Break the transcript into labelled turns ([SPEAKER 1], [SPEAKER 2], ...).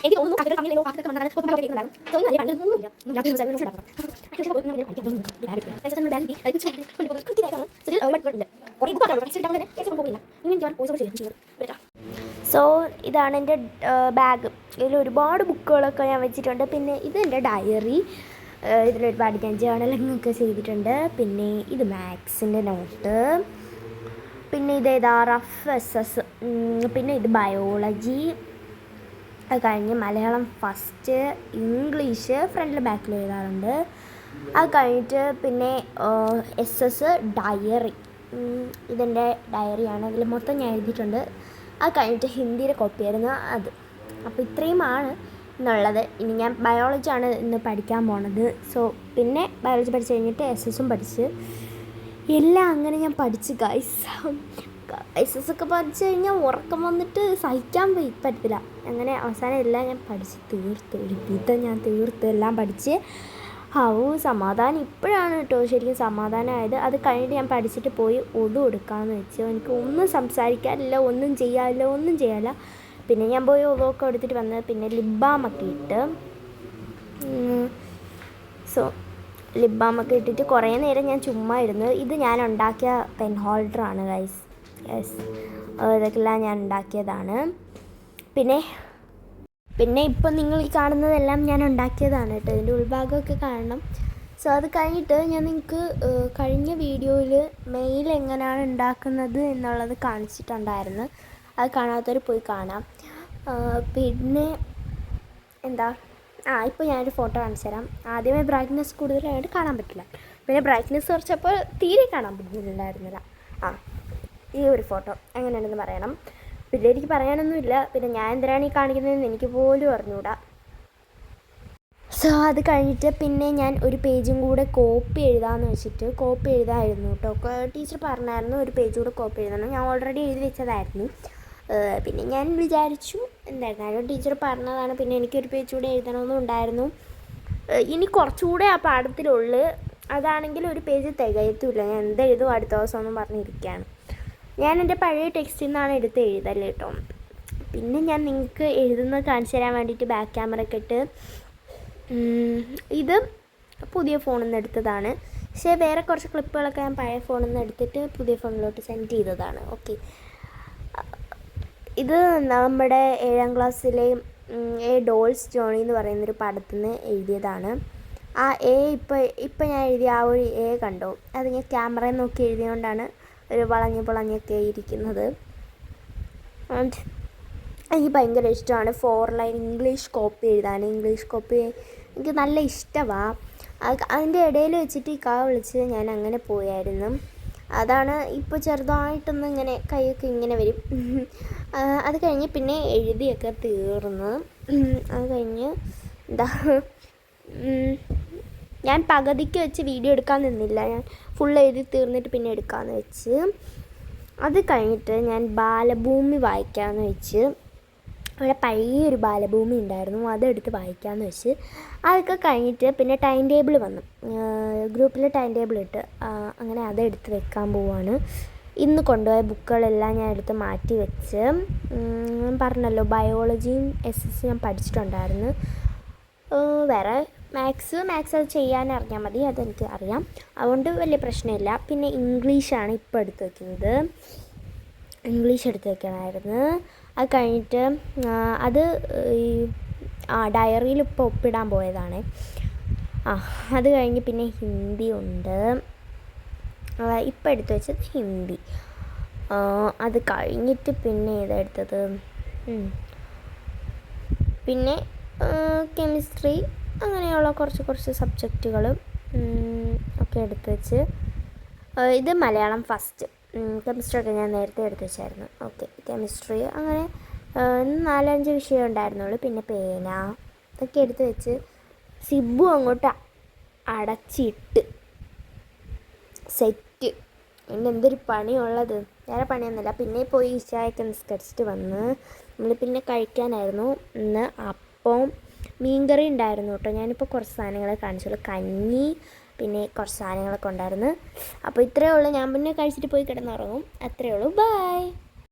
[SPEAKER 1] എനിക്ക് തോന്നുന്നു അതിൽ തമ്മിൽ സോ ഇതാണ് എൻ്റെ ബാഗ്. ഇതിൽ ഒരുപാട് ബുക്കുകളൊക്കെ ഞാൻ വെച്ചിട്ടുണ്ട്. പിന്നെ ഇത് എൻ്റെ ഡയറി. ഇതിലൊരുപാട് ഞാൻ ജേർണലിങ്ങൊക്കെ ചെയ്തിട്ടുണ്ട്. പിന്നെ ഇത് മാത്സിൻ്റെ നോട്ട്. പിന്നെ ഇതേതാ റഫ് SS. പിന്നെ ഇത് ബയോളജി. അത് കഴിഞ്ഞ് മലയാളം ഫസ്റ്റ്, ഇംഗ്ലീഷ് ഫ്രണ്ടിൽ ബാക്കിൽ എഴുതാറുണ്ട്. അത് കഴിഞ്ഞിട്ട് പിന്നെ SS ഡയറി. ഇതെൻ്റെ ഡയറിയാണ്. ഇതിൽ മൊത്തം ഞാൻ എഴുതിയിട്ടുണ്ട്. അത് കഴിഞ്ഞിട്ട് ഹിന്ദിയുടെ കോപ്പിയായിരുന്നു അത്. അപ്പോൾ ഇത്രയുമാണ് എന്നുള്ളത്. ഇനി ഞാൻ ബയോളജിയാണ് ഇന്ന് പഠിക്കാൻ പോണത്. സോ പിന്നെ ബയോളജി പഠിച്ച് കഴിഞ്ഞിട്ട് SS പഠിച്ച് എല്ലാം അങ്ങനെ ഞാൻ പഠിച്ച് ഗൈസ്. SS ഒക്കെ പഠിച്ച് കഴിഞ്ഞാൽ ഉറക്കം വന്നിട്ട് സഹിക്കാൻ പറ്റത്തില്ല. അങ്ങനെ അവസാനം എല്ലാം ഞാൻ പഠിച്ച് തീർത്ത്. ഒരു വിധം ഞാൻ തീർത്ത് എല്ലാം പഠിച്ച്. സമാധാനം ഇപ്പോഴാണ് കേട്ടോ ശരിക്കും സമാധാനമായത്. അത് കഴിഞ്ഞിട്ട് ഞാൻ പഠിച്ചിട്ട് പോയി ഒതു കൊടുക്കാമെന്ന് വെച്ചു. എനിക്ക് ഒന്നും സംസാരിക്കാനില്ല, ഒന്നും ചെയ്യാനില്ല. പിന്നെ ഞാൻ പോയി ഒതുവൊക്കെ എടുത്തിട്ട് വന്ന് പിന്നെ ലിപ് ബാമൊക്കെ ഇട്ട്. സോ ലിപ് ബാമൊക്കെ ഇട്ടിട്ട് കുറേ നേരം ഞാൻ ചുമ്മാ ഇരുന്ന്. ഇത് ഞാൻ ഉണ്ടാക്കിയ പെൻ ഹോൾഡറാണ് ഗൈസ്. യെസ്, ഇതൊക്കെല്ലാം ഞാൻ ഉണ്ടാക്കിയതാണ്. പിന്നെ ഇപ്പം നിങ്ങൾ ഈ കാണുന്നതെല്ലാം ഞാൻ ഉണ്ടാക്കിയതാണ് കേട്ടോ. ഇതിൻ്റെ ഉൾഭാഗമൊക്കെ കാണണം. സോ അത് കഴിഞ്ഞിട്ട് ഞാൻ നിങ്ങൾക്ക് കഴിഞ്ഞ വീഡിയോയിൽ മെയിൽ എങ്ങനെയാണ് ഉണ്ടാക്കുന്നത് എന്നുള്ളത് കാണിച്ചിട്ടുണ്ടായിരുന്നു. അത് കാണാത്തവർ പോയി കാണാം. പിന്നെ ഇപ്പോൾ ഞാനൊരു ഫോട്ടോ കാണിച്ചു തരാം. ആദ്യമേ ബ്രൈറ്റ്നെസ് കൂടുതലായിട്ട് കാണാൻ പറ്റില്ല. പിന്നെ ബ്രൈറ്റ്നെസ് കുറച്ചപ്പോൾ തീരെ കാണാൻ പറ്റുന്നില്ലായിരുന്നില്ല. ഈ ഒരു ഫോട്ടോ എങ്ങനെയുണ്ടെന്ന് പറയണം. പിന്നെ എനിക്ക് പറയാനൊന്നുമില്ല. പിന്നെ ഞാൻ എന്തിനാണ് ഈ കാണിക്കുന്നതെന്ന് എനിക്ക് പോലും അറിഞ്ഞുകൂടാ. സോ അത് കഴിഞ്ഞിട്ട് പിന്നെ ഞാൻ ഒരു പേജും കൂടെ കോപ്പി എഴുതാമെന്ന് വെച്ചിട്ട് കോപ്പി എഴുതാമായിരുന്നു കേട്ടോ. ടീച്ചർ പറഞ്ഞായിരുന്നു ഒരു പേജ് കൂടെ കോപ്പി എഴുതണം. ഞാൻ ഓൾറെഡി എഴുതി വെച്ചതായിരുന്നു. പിന്നെ ഞാൻ വിചാരിച്ചു എന്തായിരുന്നാലും ടീച്ചർ പറഞ്ഞതാണ്. പിന്നെ എനിക്കൊരു പേജ് കൂടെ എഴുതണമെന്നും ഉണ്ടായിരുന്നു. ഇനി കുറച്ചുകൂടെ ആ പാഠത്തിലുള്ളു. അതാണെങ്കിൽ ഒരു പേജ് തികയത്തുമില്ല. ഞാൻ എന്തെഴുതും അടുത്ത ദിവസം ഒന്നും പറഞ്ഞിരിക്കുകയാണ്. ഞാൻ എൻ്റെ പഴയ ടെക്സ്റ്റിൽ നിന്നാണ് എടുത്ത് എഴുതല്ലേ കേട്ടോ. പിന്നെ ഞാൻ നിങ്ങൾക്ക് എഴുതുന്നത് കാണിച്ചു തരാൻ വേണ്ടിയിട്ട് ബാക്ക് ക്യാമറയൊക്കെ ഇട്ട്. ഇത് പുതിയ ഫോണിൽ നിന്ന് എടുത്തതാണ്. പക്ഷേ വേറെ കുറച്ച് ക്ലിപ്പുകളൊക്കെ ഞാൻ പഴയ ഫോണിൽ നിന്ന് എടുത്തിട്ട് പുതിയ ഫോണിലോട്ട് സെൻഡ് ചെയ്തതാണ്. ഓക്കെ, ഇത് നമ്മുടെ 7ാം ക്ലാസ്സിലെ ഡോൾസ് ജോണി എന്ന് പറയുന്നൊരു പടത്തിൽ നിന്ന് എഴുതിയതാണ്. ആ ഇപ്പം ഞാൻ എഴുതിയ ആ ഒരു കണ്ടോ, അത് ഞാൻ ക്യാമറയിൽ നോക്കി എഴുതിയതുകൊണ്ടാണ് ഒരു വളഞ്ഞൊക്കെ ഇരിക്കുന്നത്. ആൻഡ് എനിക്ക് ഭയങ്കര ഇഷ്ടമാണ് 4 ലൈൻ ഇംഗ്ലീഷ് കോപ്പി എഴുതാൻ. ഇംഗ്ലീഷ് കോപ്പി എനിക്ക് നല്ല ഇഷ്ടമാണ്. അതിൻ്റെ ഇടയിൽ വെച്ചിട്ട് ഈ വിളിച്ച് ഞാൻ അങ്ങനെ പോയായിരുന്നു. അതാണ് ഇപ്പോൾ ചെറുതായിട്ടൊന്ന് ഇങ്ങനെ കൈയൊക്കെ ഇങ്ങനെ വരും. അത് കഴിഞ്ഞ് പിന്നെ എഴുതിയൊക്കെ തീർന്ന്. അത് കഴിഞ്ഞ് ഞാൻ പകുതിക്ക് വെച്ച് വീഡിയോ എടുക്കാൻ നിന്നില്ല. ഞാൻ ഫുൾ എഴുതി തീർന്നിട്ട് പിന്നെ എടുക്കാമെന്ന് വെച്ച്. അത് കഴിഞ്ഞിട്ട് ഞാൻ ബാലഭൂമി വായിക്കാമെന്ന് വെച്ച്. അവിടെ പഴയൊരു ബാലഭൂമി ഉണ്ടായിരുന്നു, അതെടുത്ത് വായിക്കാമെന്ന് വെച്ച്. അതൊക്കെ കഴിഞ്ഞിട്ട് പിന്നെ ടൈം ടേബിൾ വന്നു. ഗ്രൂപ്പിൽ ടൈം ടേബിൾ ഇട്ട് അങ്ങനെ അതെടുത്ത് വെക്കാൻ പോവാണ്. ഇന്ന് കൊണ്ടുപോയ ബുക്കുകളെല്ലാം ഞാൻ എടുത്ത് മാറ്റി വെച്ച്. പറഞ്ഞല്ലോ ബയോളജിയും SS ഞാൻ പഠിച്ചിട്ടുണ്ടായിരുന്നു. വേറെ മാത്സ് അത് ചെയ്യാൻ അറിഞ്ഞാൽ മതി, അതെനിക്ക് അറിയാം. അതുകൊണ്ട് വലിയ പ്രശ്നമില്ല. പിന്നെ ഇംഗ്ലീഷാണ് ഇപ്പോൾ എടുത്ത് വയ്ക്കുന്നത്. ഇംഗ്ലീഷ് എടുത്ത് വയ്ക്കണമായിരുന്നു. അത് കഴിഞ്ഞിട്ട് അത് ഈ ഡയറിയിൽ ഇപ്പോൾ ഒപ്പിടാൻ പോയതാണ്. അത് കഴിഞ്ഞ് പിന്നെ ഹിന്ദി ഉണ്ട്. ഇപ്പോൾ എടുത്ത് വെച്ചത് ഹിന്ദി. അത് കഴിഞ്ഞിട്ട് പിന്നെ ഇതെടുത്തത് പിന്നെ കെമിസ്ട്രി, അങ്ങനെയുള്ള കുറച്ച് സബ്ജക്റ്റുകൾ ഒക്കെ എടുത്ത് വെച്ച്. ഇത് മലയാളം ഫസ്റ്റ്. കെമിസ്ട്രി ഒക്കെ ഞാൻ നേരത്തെ എടുത്ത് വെച്ചായിരുന്നു. ഓക്കെ, കെമിസ്ട്രി അങ്ങനെ 4-5 വിഷയം ഉണ്ടായിരുന്നുള്ളൂ. പിന്നെ പേന ഇതൊക്കെ എടുത്ത് വെച്ച് സിബു അങ്ങോട്ട് അടച്ചിട്ട് സെറ്റ്. പിന്നെ എന്തൊരു പണിയുള്ളത്. വേറെ പണിയൊന്നുമില്ല. പിന്നെ പോയി ഇശായൊക്കെ നിസ്കരിച്ചിട്ട് വന്ന് നമ്മൾ പിന്നെ കഴിക്കാനായിരുന്നു ഇന്ന് അപ്പം മീൻകറി ഉണ്ടായിരുന്നു കേട്ടോ. ഞാനിപ്പോൾ കുറച്ച് സാധനങ്ങൾ കാണിച്ചുള്ളൂ. കഞ്ഞി പിന്നെ കുറച്ച് സാധനങ്ങളൊക്കെ ഉണ്ടായിരുന്നു. അപ്പോൾ ഇത്രയേ ഉള്ളൂ. ഞാൻ പിന്നെ കഴിച്ചിട്ട് പോയി കിടന്നുറങ്ങും. അത്രയേ ഉള്ളൂ. ബൈ.